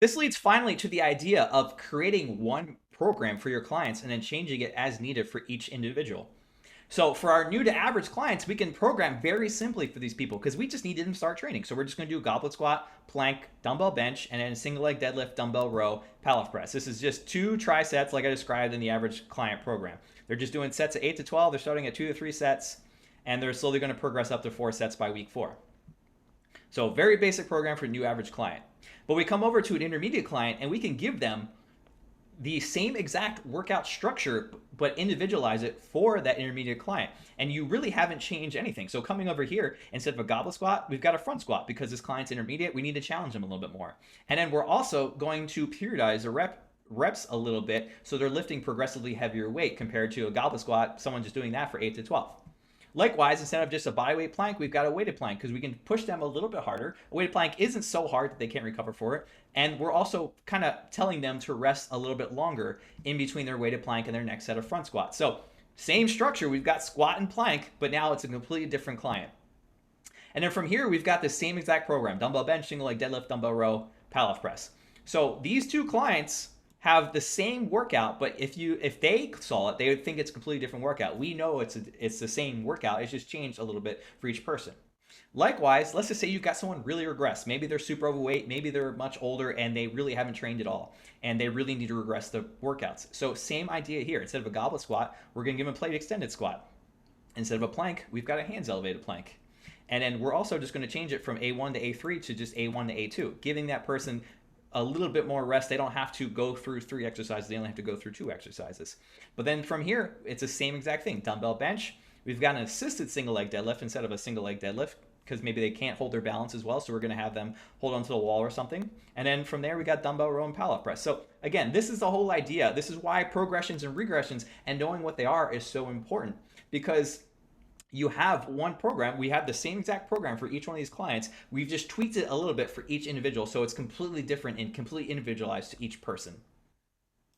This leads finally to the idea of creating one program for your clients and then changing it as needed for each individual. So for our new to average clients, we can program very simply for these people because we just need them to start training. So we're just going to do goblet squat, plank, dumbbell bench, and then single leg deadlift, dumbbell row, Pallof press. This is just 2 trisets like I described in the average client program. They're just doing sets of 8 to 12. They're starting at 2 to 3 sets, and they're slowly going to progress up to 4 sets by week 4. So very basic program for a new average client. But we come over to an intermediate client and we can give them the same exact workout structure, but individualize it for that intermediate client. And you really haven't changed anything. So coming over here, instead of a goblet squat, we've got a front squat because this client's intermediate. We need to challenge them a little bit more. And then we're also going to periodize the reps a little bit so they're lifting progressively heavier weight compared to a goblet squat, someone just doing that for 8 to 12. Likewise, instead of just a bodyweight plank, we've got a weighted plank because we can push them a little bit harder. A weighted plank isn't so hard that they can't recover for it. And we're also kind of telling them to rest a little bit longer in between their weighted plank and their next set of front squats. So same structure, we've got squat and plank, but now it's a completely different client. And then from here, we've got the same exact program: dumbbell bench, single leg deadlift, dumbbell row, Pallof press. So these two clients have the same workout, but if they saw it, they would think it's a completely different workout. We know it's the same workout. It's just changed a little bit for each person. Likewise, let's just say you've got someone really regressed. Maybe they're super overweight, maybe they're much older and they really haven't trained at all and they really need to regress the workouts. So same idea here. Instead of a goblet squat, we're going to give them a plate extended squat. Instead of a plank, we've got a hands elevated plank. And then we're also just going to change it from A1 to A3 to just A1 to A2, giving that person a little bit more rest. They don't have to go through 3 exercises. They only have to go through 2 exercises. But then from here, it's the same exact thing. Dumbbell bench. We've got an assisted single leg deadlift instead of a single leg deadlift because maybe they can't hold their balance as well. So we're going to have them hold onto the wall or something. And then from there, we got dumbbell row and Pallof press. So again, this is the whole idea. This is why progressions and regressions and knowing what they are is so important, because you have one program. We have the same exact program for each one of these clients. We've just tweaked it a little bit for each individual, so it's completely different and completely individualized to each person.